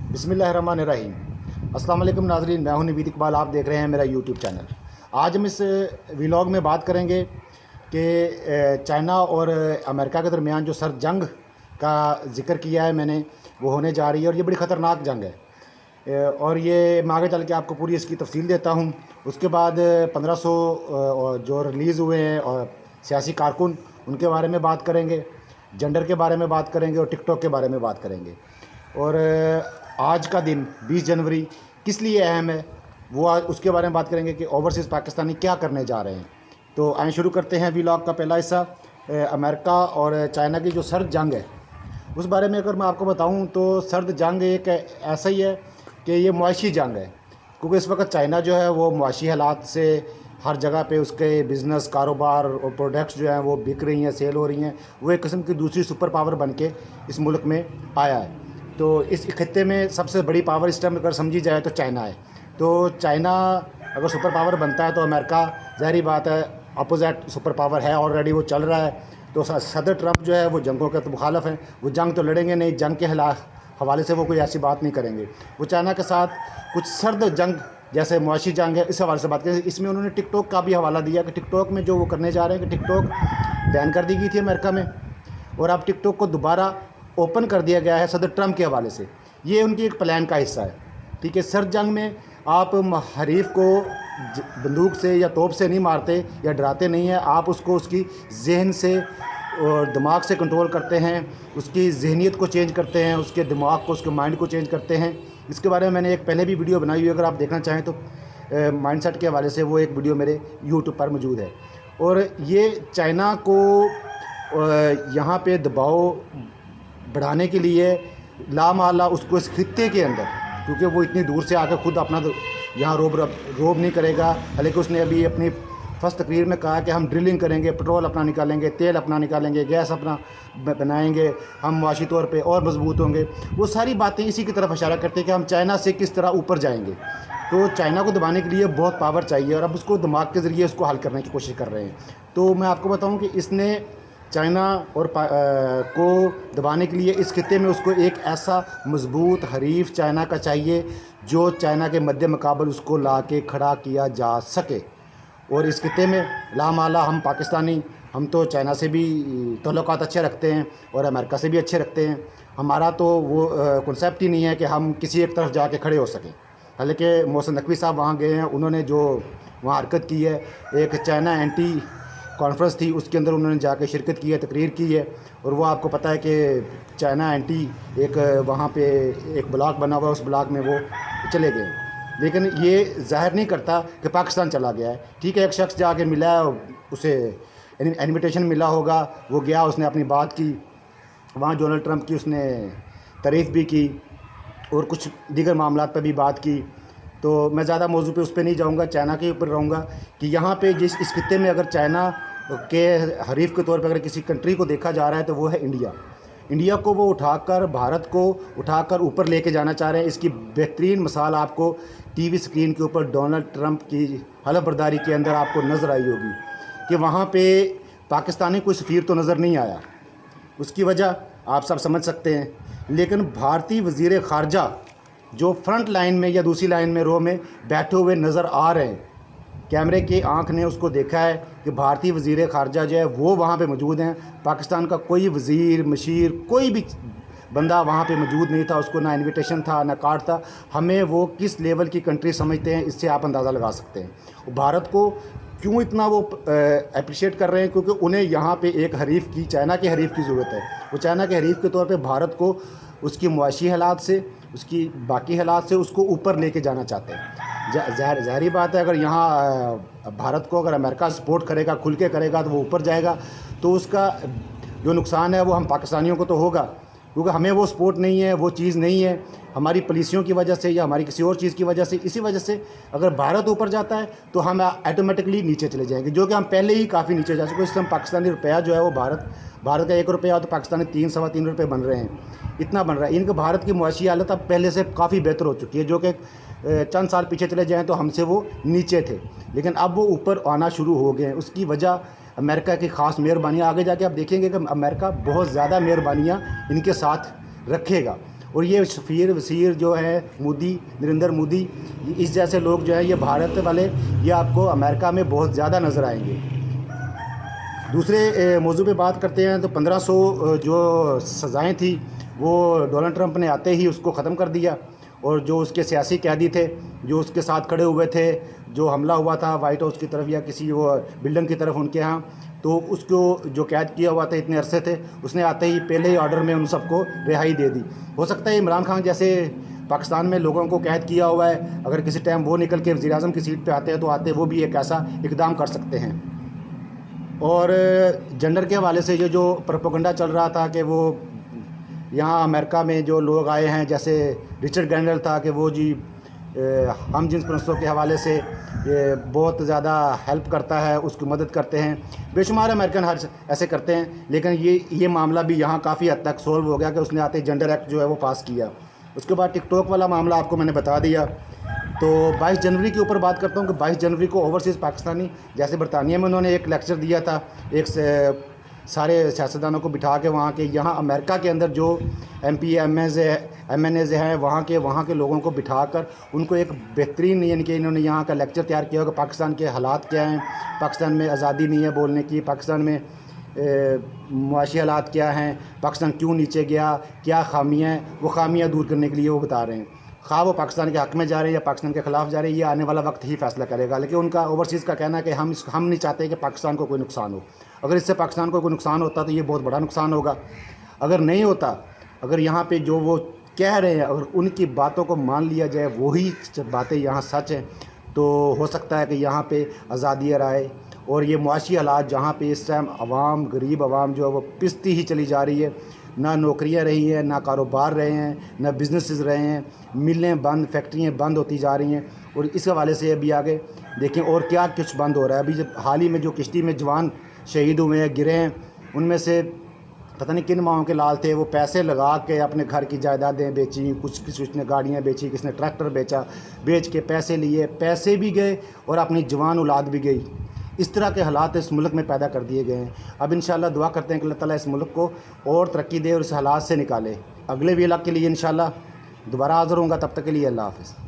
बिस्मिल्लाहिर्रहमानिर्रहीम। अस्सलाम वालेकुम नाज़रीन, मैं हूं नवीद इकबाल। आप देख रहे हैं मेरा यूट्यूब चैनल। आज हम इस व्लॉग में बात करेंगे कि चाइना और अमेरिका के दरमियान जो सर्द जंग का ज़िक्र किया है मैंने, वो होने जा रही है और ये बड़ी ख़तरनाक जंग है। और ये मैं आगे चल के आपको पूरी इसकी तफसील देता हूँ। उसके बाद 1500 जो रिलीज़ हुए हैं और सियासी कारकुन, उनके बारे में बात करेंगे, जेंडर के बारे में बात करेंगे और टिकटॉक के बारे में बात करेंगे। और आज का दिन 20 जनवरी किस लिए अहम है, वो आज उसके बारे में बात करेंगे कि ओवरसीज़ पाकिस्तानी क्या करने जा रहे हैं। तो आइए शुरू करते हैं व्लॉग का पहला हिस्सा। अमेरिका और चाइना की जो सर्द जंग है, उस बारे में अगर मैं आपको बताऊं तो सर्द जंग एक ऐसा ही है कि ये मुआशी जंग है, क्योंकि इस वक्त चाइना जो है वो मुआशी हालात से हर जगह पे उसके बिज़नेस, कारोबार और प्रोडक्ट्स जो हैं वो बिक रही हैं, सेल हो रही हैं। वो एक किस्म की दूसरी सुपर पावर बन के इस मुल्क में आया है। तो इस खित्ते में सबसे बड़ी पावर इस टाइम अगर समझी जाए तो चाइना है। तो चाइना अगर सुपर पावर बनता है तो अमेरिका, ज़ाहिर बात है, अपोजिट सुपर पावर है, ऑलरेडी वो चल रहा है। तो सदर ट्रंप जो है वो जंगों के तो मुखालफ हैं, वो जंग तो लड़ेंगे नहीं, जंग के हवाले से वो कोई ऐसी बात नहीं करेंगे। वो चाइना के साथ कुछ सर्द जंग जैसे मुआशी जंग है, इस हवाले से बात करें। इसमें उन्होंने टिकटॉक का भी हवाला दिया कि टिकटॉक में जो वो करने जा रहे हैं कि टिकटॉक बैन कर दी गई थी अमेरिका में और अब टिकटॉक को दोबारा ओपन कर दिया गया है सदर ट्रंप के हवाले से। ये उनकी एक प्लान का हिस्सा है, ठीक है। सर्द जंग में आप हरीफ को बंदूक से या तोप से नहीं मारते या डराते नहीं हैं, आप उसको उसकी जहन से और दिमाग से कंट्रोल करते हैं, उसकी जहनीत को चेंज करते हैं, उसके दिमाग को, उसके माइंड को चेंज करते हैं। इसके बारे में मैंने एक पहले भी वीडियो बनाई हुई है, अगर आप देखना चाहें तो माइंडसेट के हवाले से वो एक वीडियो मेरे यूट्यूब पर मौजूद है। और ये चाइना को यहाँ पे दबाव बढ़ाने के लिए लामाला उसको इस खित्ते के अंदर, क्योंकि वो इतनी दूर से आकर खुद अपना यहाँ रोब नहीं करेगा, हालांकि उसने अभी अपनी फर्स्ट तकरीर में कहा कि हम ड्रिलिंग करेंगे, पेट्रोल अपना निकालेंगे, तेल अपना निकालेंगे, गैस अपना बनाएंगे, हम मुआशी तौर पे और मजबूत होंगे। वो सारी बातें इसी की तरफ इशारा करते हैं कि हम चाइना से किस तरह ऊपर जाएंगे। तो चाइना को दबाने के लिए बहुत पावर चाहिए और अब उसको दिमाग के ज़रिए उसको हल करने की कोशिश कर रहे हैं। तो मैं आपको बताऊँ कि इसने चाइना और को दबाने के लिए इस खित्ते में उसको एक ऐसा मजबूत हरीफ चाइना का चाहिए जो चाइना के मद्दे मुकाबल उसको ला के खड़ा किया जा सके। और इस खित्ते में लामाला हम पाकिस्तानी, हम तो चाइना से भी ताल्लुकात अच्छे रखते हैं और अमेरिका से भी अच्छे रखते हैं। हमारा तो वो कॉन्सेप्ट ही नहीं है कि हम किसी एक तरफ जाके खड़े हो सकें। हालांकि मोहसिन नकवी साहब वहाँ गए हैं, उन्होंने जो वहाँ हरकत की है, एक चाइना एंटी कॉन्फ्रेंस थी, उसके अंदर उन्होंने जाके शिरकत की है, तकरीर की है। और वो आपको पता है कि चाइना एंटी एक वहाँ पे एक ब्लॉक बना हुआ है, उस ब्लॉक में वो चले गए। लेकिन ये जाहिर नहीं करता कि पाकिस्तान चला गया है। ठीक है, एक शख्स जाके मिला, उसे इन्विटेशन मिला होगा, वो गया, उसने अपनी बात की, वहाँ डोनाल्ड ट्रंप की उसने तारीफ़ भी की और कुछ दीगर मामलात पर भी बात की। तो मैं ज़्यादा मौजू पे उस पर नहीं जाऊँगा, चाइना के ऊपर रहूँगा कि यहाँ पे जिस इस खित्ते में अगर चाइना के हरीफ के तौर पे अगर किसी कंट्री को देखा जा रहा है तो वो है इंडिया। इंडिया को वो उठाकर, भारत को उठाकर ऊपर लेके जाना चाह रहे हैं। इसकी बेहतरीन मिसाल आपको टीवी स्क्रीन के ऊपर डोनाल्ड ट्रंप की हलफ बर्दारी के अंदर आपको नज़र आई होगी कि वहाँ पे पाकिस्तानी कोई सफ़ीर तो नज़र नहीं आया। उसकी वजह आप सब समझ सकते हैं। लेकिन भारतीय वज़ीर ख़ारजा जो फ्रंट लाइन में या दूसरी लाइन में रो में बैठे हुए नज़र आ रहे हैं, कैमरे की आंख ने उसको देखा है कि भारतीय वज़ीर ख़ारजा जो है वो वहाँ पे मौजूद हैं। पाकिस्तान का कोई वज़ीर, मशीर, कोई भी बंदा वहाँ पे मौजूद नहीं था, उसको ना इनविटेशन था ना कार्ड था। हमें वो किस लेवल की कंट्री समझते हैं, इससे आप अंदाज़ा लगा सकते हैं। भारत को क्यों इतना वो अप्रिशिएट कर रहे हैं, क्योंकि उन्हें यहाँ पे एक हरीफ की, चाइना के हरीफ की ज़रूरत है। वो चाइना के हरीफ के तौर पे भारत को उसकी मुआशी हालात से, उसकी बाकी हालात से उसको ऊपर लेके जाना चाहते हैं। ज़ाहिर बात है, अगर यहाँ भारत को अगर अमेरिका सपोर्ट करेगा, खुल के करेगा, तो वो ऊपर जाएगा। तो उसका जो नुकसान है वो हम पाकिस्तानियों को तो होगा, क्योंकि हमें वो सपोर्ट नहीं है, वो चीज़ नहीं है, हमारी पॉलिसियों की वजह से या हमारी किसी और चीज़ की वजह से। इसी वजह से अगर भारत ऊपर जाता है तो हम ऑटोमेटिकली नीचे चले जाएंगे, जो कि हम पहले ही काफ़ी नीचे जा चुके हैं। इस समय पाकिस्तानी रुपया जो है वो भारत का 1 रुपया तो पाकिस्तानी 3 सवा 3 रुपये बन रहे हैं, इतना बन रहा है। इनके भारत की मुआशी हालत अब पहले से काफ़ी बेहतर हो चुकी है, जो कि चंद साल पीछे चले जाएँ तो हमसे वो नीचे थे, लेकिन अब वो ऊपर आना शुरू हो गए हैं। उसकी वजह अमेरिका की ख़ास मेहरबानियाँ, आगे जाके आप देखेंगे कि अमेरिका बहुत ज़्यादा मेहरबानियाँ इनके साथ रखेगा। और ये सफ़ीर वसीर जो है मोदी, नरेंद्र मोदी, इस जैसे लोग जो है ये भारत वाले, ये आपको अमेरिका में बहुत ज़्यादा नज़र आएंगे। दूसरे मौजू पे बात करते हैं तो 1500 जो सज़ाएँ थी वो डोनाल्ड ट्रंप ने आते ही उसको ख़त्म कर दिया, और जो उसके सियासी कैदी थे जो उसके साथ खड़े हुए थे, जो हमला हुआ था वाइट हाउस की तरफ या किसी वो बिल्डिंग की तरफ उनके यहाँ, तो उसको जो कैद किया हुआ था इतने अरसे थे, उसने आते ही पहले ही ऑर्डर में उन सबको रिहाई दे दी। हो सकता है इमरान खान जैसे पाकिस्तान में लोगों को कैद किया हुआ है, अगर किसी टाइम वो निकल के वज़ीर-ए-आज़म की सीट पे आते हैं तो आते वो भी एक ऐसा इक़दाम कर सकते हैं। और जेंडर के हवाले से ये जो प्रोपेगेंडा चल रहा था कि वो यहाँ अमेरिका में जो लोग आए हैं, जैसे रिचर्ड गैंडल था कि वो जी हम जिन्स परस्तों के हवाले से बहुत ज़्यादा हेल्प करता है, उसकी मदद करते हैं। बेशुमार अमेरिकन हर ऐसे करते हैं, लेकिन ये मामला भी यहाँ काफ़ी हद तक सोल्व हो गया कि उसने आते जेंडर एक्ट जो है वो पास किया। उसके बाद टिकटॉक वाला मामला आपको मैंने बता दिया। तो 22 जनवरी के ऊपर बात करता हूँ कि 22 जनवरी को ओवरसीज़ पाकिस्तानी, जैसे बरतानिया में उन्होंने एक लेक्चर दिया था, एक सारे सियासतदानों को बिठा के वहाँ के, यहाँ अमेरिका के अंदर जो MP MNAs हैं वहाँ के लोगों को बिठाकर उनको एक बेहतरीन, यानी कि इन्होंने यहाँ का लेक्चर तैयार किया कि पाकिस्तान के हालात क्या हैं, पाकिस्तान में आज़ादी नहीं है बोलने की, पाकिस्तान में मुआशी हालात क्या हैं, पाकिस्तान क्यों नीचे गया, क्या खामियाँ हैं, वो खामियाँ दूर करने के लिए वो बता रहे हैं। खा वो पाकिस्तान के हक़ में जा रहे हैं या पाकिस्तान के ख़िलाफ़ जा रहे हैं, ये आने वाला वक्त ही फ़ैसला करेगा। लेकिन उनका ओवरसीज़ का कहना है कि हम नहीं चाहते कि पाकिस्तान को कोई नुकसान हो। अगर इससे पाकिस्तान को कोई नुकसान होता तो ये बहुत बड़ा नुकसान होगा। अगर नहीं होता, अगर यहाँ पे जो वो कह रहे हैं अगर उनकी बातों को मान लिया जाए, वही बातें यहाँ सच हैं, तो हो सकता है कि यहाँ पे आज़ादी आए। और ये मुआशी हालात जहाँ पे इस टाइम आवाम, गरीब आवाम जो है वो पिसती ही चली जा रही है, ना नौकरियाँ रही हैं, ना कारोबार रहे हैं, ना बिजनेसेस रहे हैं, मिलें बंद, फैक्ट्रियाँ बंद होती जा रही हैं। और इस हवाले से अभी आगे देखें और क्या कुछ बंद हो रहा है। अभी जब हाल ही में जो किश्ती में जवान शहीद हुए हैं, गिरे हैं, उनमें से पता नहीं किन माओं के लाल थे, वो पैसे लगा के अपने घर की जायदादें बेची, कुछ ने गाड़ियाँ बेची, किसने ट्रैक्टर बेचा, बेच के पैसे लिए, पैसे भी गए और अपनी जवान औलाद भी गई। इस तरह के हालात इस मुल्क में पैदा कर दिए गए हैं। अब इंशाल्लाह दुआ करते हैं कि अल्लाह ताला इस मुल्क को और तरक्की दे और इस हालात से निकाले। अगले व्लॉग के लिए इंशाल्लाह दोबारा हाज़िर होऊंगा, तब तक के लिए अल्लाह हाफ़िज़।